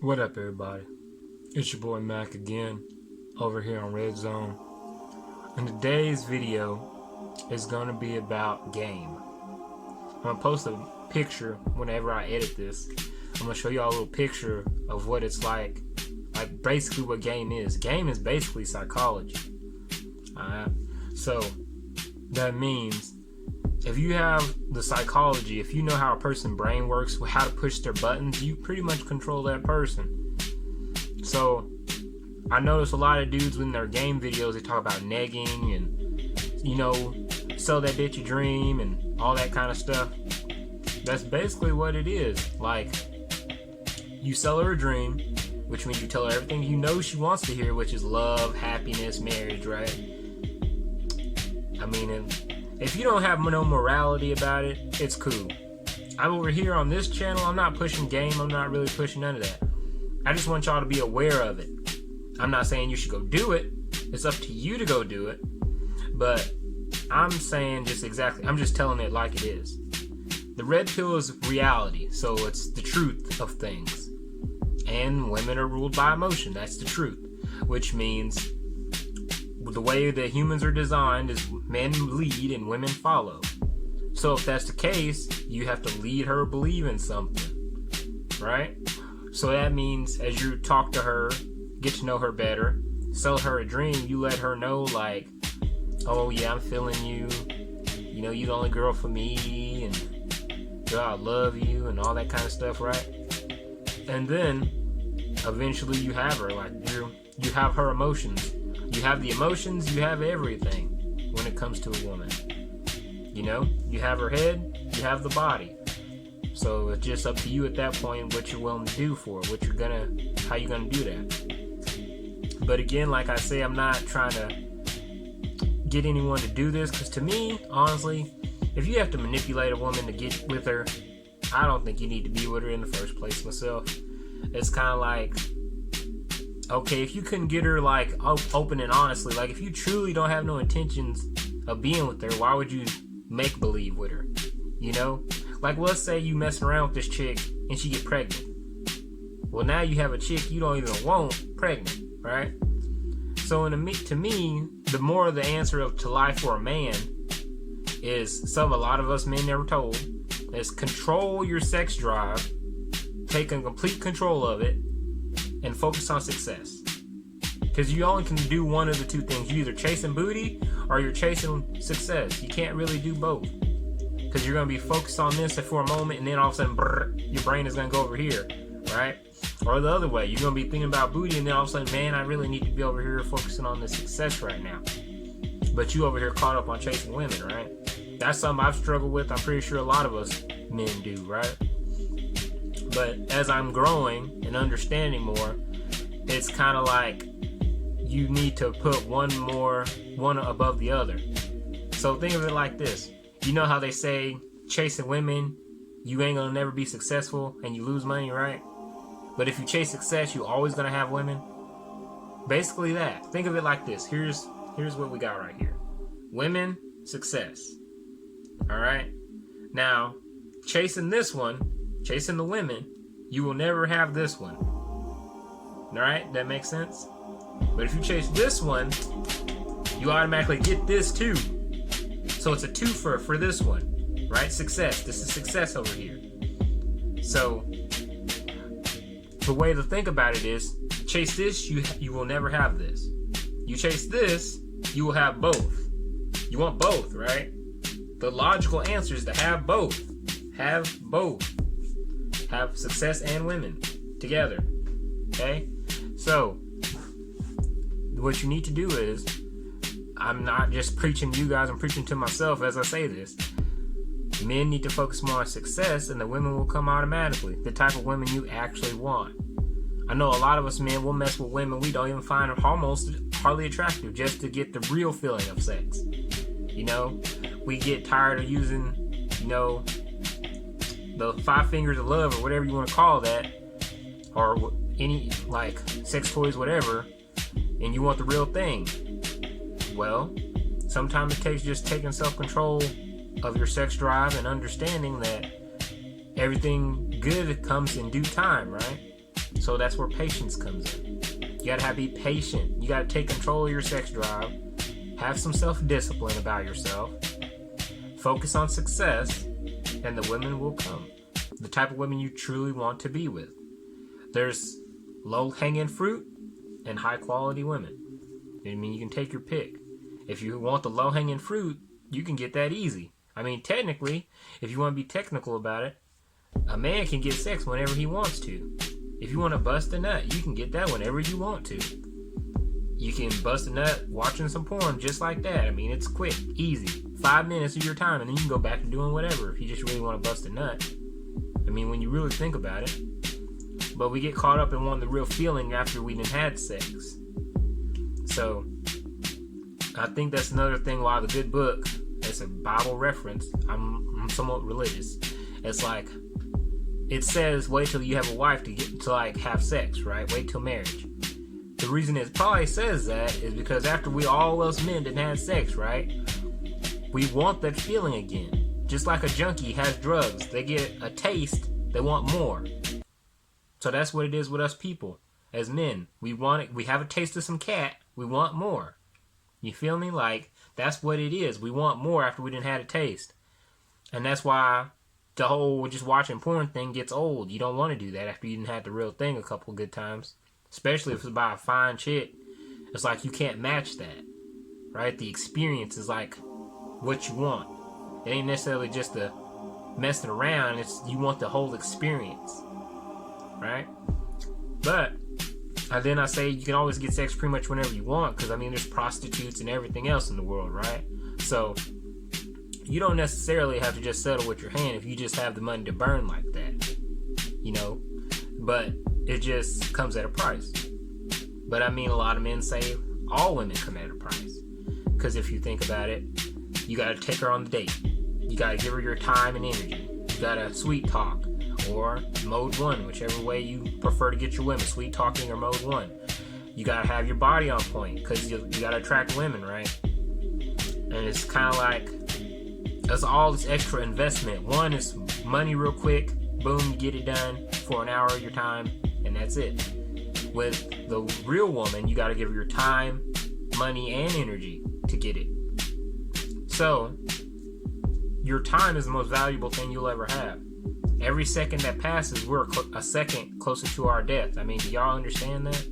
What up, everybody? It's your boy Mac again, over here on Red Zone. And today's video is going to be about game. I'm going to post a picture whenever I edit this. I'm going to show y'all a little picture of what it's like basically what game is. Game is basically psychology. Alright? So, that means if you have the psychology, if you know how a person's brain works, how to push their buttons, you pretty much control that person. So, I notice a lot of dudes in their game videos, they talk about negging and, sell that bitch a dream and all that kind of stuff. That's basically what it is. Like, you sell her a dream, which means you tell her everything you know she wants to hear, which is love, happiness, marriage, right? I mean, if you don't have no morality about it, it's cool. I'm over here on this channel, I'm not pushing game, I'm not really pushing none of that. I just want y'all to be aware of it. I'm not saying you should go do it. It's up to you to go do it. But I'm saying I'm just telling it like it is. The red pill is reality, so it's the truth of things. And women are ruled by emotion, that's the truth. Which means the way that humans are designed is men lead and women follow. So if that's the case, you have to lead her believe in something, right? So that means as you talk to her, get to know her better, sell her a dream, you let her know like, oh yeah, I'm feeling you, you're the only girl for me, and girl, I love you, and all that kind of stuff, right? And then eventually you have her, like you have her emotions. You have the emotions, you have everything when it comes to a woman. You have her head, you have the body. So it's just up to you at that point what you're willing to do for her, how you're gonna do that. But again, like I say, I'm not trying to get anyone to do this, because to me, honestly, if you have to manipulate a woman to get with her, I don't think you need to be with her in the first place myself. It's kind of like, okay, if you couldn't get her like open and honestly, like if you truly don't have no intentions of being with her, why would you make believe with her? Like let's say you messing around with this chick and she get pregnant. Well, now you have a chick you don't even want pregnant, right? So to me, the more the answer to life for a man is a lot of us men never told, is control your sex drive, taking complete control of it, and focus on success. Because you only can do one of the two things. You're either chasing booty or you're chasing success. You can't really do both. Because you're going to be focused on this for a moment, and then all of a sudden, your brain is going to go over here, right? Or the other way, you're going to be thinking about booty, and then all of a sudden, man, I really need to be over here focusing on the success right now. But you over here caught up on chasing women, right? That's something I've struggled with. I'm pretty sure a lot of us men do, right? But as I'm growing and understanding more, it's kind of like you need to put one above the other. So think of it like this. You know how they say chasing women, you ain't gonna never be successful and you lose money, right? But if you chase success, you always gonna have women. Basically that. Think of it like this. Here's what we got right here. Women, success. Alright? Now, chasing the women, you will never have this one. Alright? That makes sense? But if you chase this one, you automatically get this too. So it's a twofer for this one. Right? Success. This is success over here. So, the way to think about it is, chase this, you will never have this. You chase this, you will have both. You want both, right? The logical answer is to have both. Have both. Have success and women together. Okay? So, what you need to do is, I'm not just preaching to you guys, I'm preaching to myself as I say this. Men need to focus more on success, and the women will come automatically. The type of women you actually want. I know a lot of us men will mess with women we don't even find almost hardly attractive just to get the real feeling of sex. We get tired of using, the 5 fingers of love or whatever you want to call that, or any like sex toys, whatever, and you want the real thing. Well, sometimes it takes just taking self-control of your sex drive and understanding that everything good comes in due time, right? So that's where patience comes in. You gotta be patient. You gotta take control of your sex drive. Have some self-discipline about yourself. Focus on success, and the women will come. The type of women you truly want to be with. There's low-hanging fruit and high-quality women. I mean, you can take your pick. If you want the low-hanging fruit, you can get that easy. I mean, technically, if you want to be technical about it, a man can get sex whenever he wants to. If you want to bust a nut, you can get that whenever you want to. You can bust a nut watching some porn just like that. I mean, it's quick, easy. 5 minutes of your time, and then you can go back to doing whatever if you just really want to bust a nut. I mean, when you really think about it. But we get caught up in wanting the real feeling after we done had sex. So, I think that's another thing why the good book, it's a Bible reference. I'm somewhat religious. It's like, it says wait till you have a wife to like have sex, right? Wait till marriage. The reason it probably says that is because after we all us men done had sex, right? We want that feeling again. Just like a junkie has drugs. They get a taste, they want more. So that's what it is with us people. As men, we want it. We have a taste of some cat. We want more. You feel me? Like, that's what it is. We want more after we didn't had a taste. And that's why the whole just watching porn thing gets old. You don't want to do that after you didn't have the real thing a couple good times. Especially if it's by a fine chick. It's like you can't match that. Right? The experience is like what you want. It ain't necessarily just the messing around. It's you want the whole experience. Right? But then I say you can always get sex pretty much whenever you want, because I mean there's prostitutes and everything else in the world, right? So you don't necessarily have to just settle with your hand if you just have the money to burn like that, you know. But it just comes at a price. But I mean, a lot of men say all women come at a price, because if you think about it, you got to take her on the date. You got to give her your time and energy. You got to sweet talk. Or mode 1, whichever way you prefer to get your women, sweet talking or mode 1. You gotta have your body on point, because you gotta attract women, right? And it's kind of like, that's all this extra investment. One is money real quick, boom, you get it done for an hour of your time, and that's it. With the real woman, you gotta give her your time, money, and energy to get it. So, your time is the most valuable thing you'll ever have. Every second that passes, we're a second closer to our death. I mean, do y'all understand that?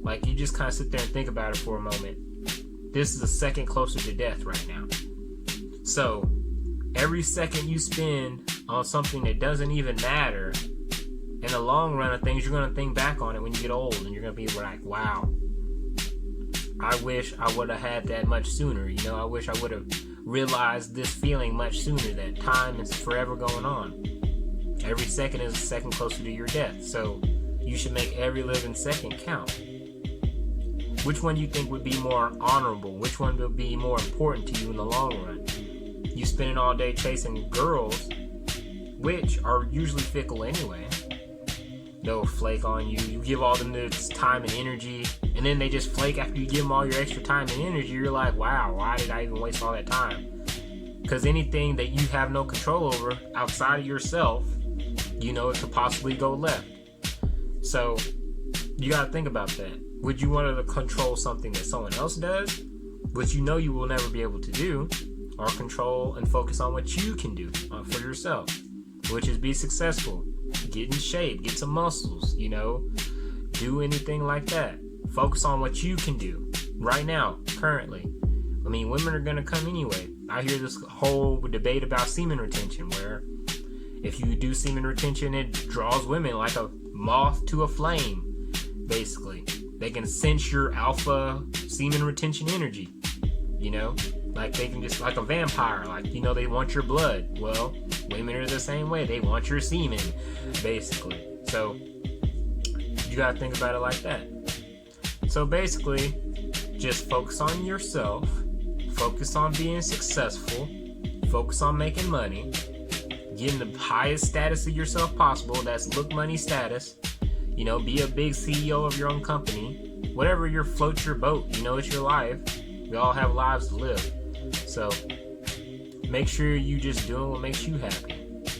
Like, you just kind of sit there and think about it for a moment. This is a second closer to death right now. So, every second you spend on something that doesn't even matter, in the long run of things, you're going to think back on it when you get old, and you're going to be like, wow, I wish I would have had that much sooner. You know, I wish I would have realized this feeling much sooner, that time is forever going on. Every second is a second closer to your death, so you should make every living second count. Which one do you think would be more honorable? Which one would be more important to you in the long run? You spending all day chasing girls, which are usually fickle anyway. They'll flake on you. You give all them this time and energy, and then they just flake after you give them all your extra time and energy. You're like, wow, why did I even waste all that time? Because anything that you have no control over outside of yourself, you know it could possibly go left. So you got to think about that. Would you want to control something that someone else does, which you know you will never be able to do, or control and focus on what you can do for yourself, which is be successful, get in shape, get some muscles, you know, do anything like that. Focus on what you can do right now, currently. I mean, women are going to come anyway. I hear this whole debate about semen retention, where if you do semen retention, it draws women like a moth to a flame, basically. They can sense your alpha semen retention energy, you know? Like, they can just, like a vampire, like, you know, they want your blood. Well, women are the same way. They want your semen, basically. So, you gotta think about it like that. So, basically, just focus on yourself, focus on being successful, focus on making money, getting the highest status of yourself possible. That's look money status. You know, be a big CEO of your own company. Whatever floats your boat. You know, it's your life. We all have lives to live. So, make sure you just doing what makes you happy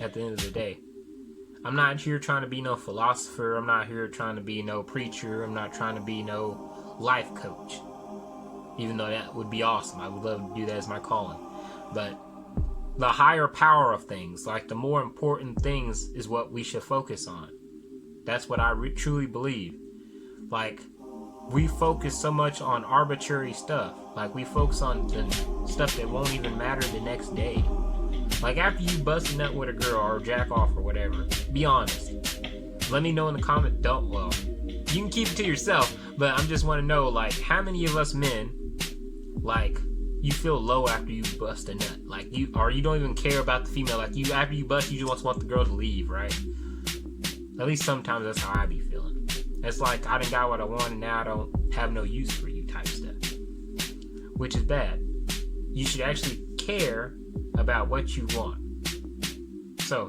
at the end of the day. I'm not here trying to be no philosopher. I'm not here trying to be no preacher. I'm not trying to be no life coach. Even though that would be awesome. I would love to do that as my calling. But the higher power of things, like the more important things, is what we should focus on. That's what I truly believe. Like, we focus so much on arbitrary stuff. Like, we focus on the stuff that won't even matter the next day. Like, after you bust a nut with a girl or jack off or whatever, be honest. Let me know in the comment. Well, you can keep it to yourself, but I just want to know, like, how many of us men, like, you feel low after you bust a nut? Like, you don't even care about the female. Like, after you bust, you just want the girl to leave, right? At least sometimes that's how I be feeling. It's like, I done got what I want and now I don't have no use for you type stuff. Which is bad. You should actually care about what you want. So,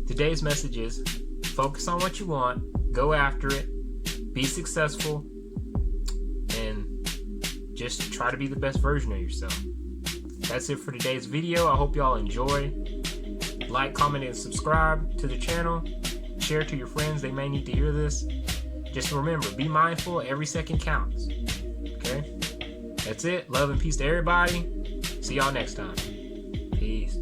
today's message is, focus on what you want, go after it, be successful, and just try to be the best version of yourself. That's it for today's video. I hope y'all enjoy. Like, comment, and subscribe to the channel. Share to your friends. They may need to hear this. Just remember, be mindful. Every second counts. Okay? That's it. Love and peace to everybody. See y'all next time. Peace.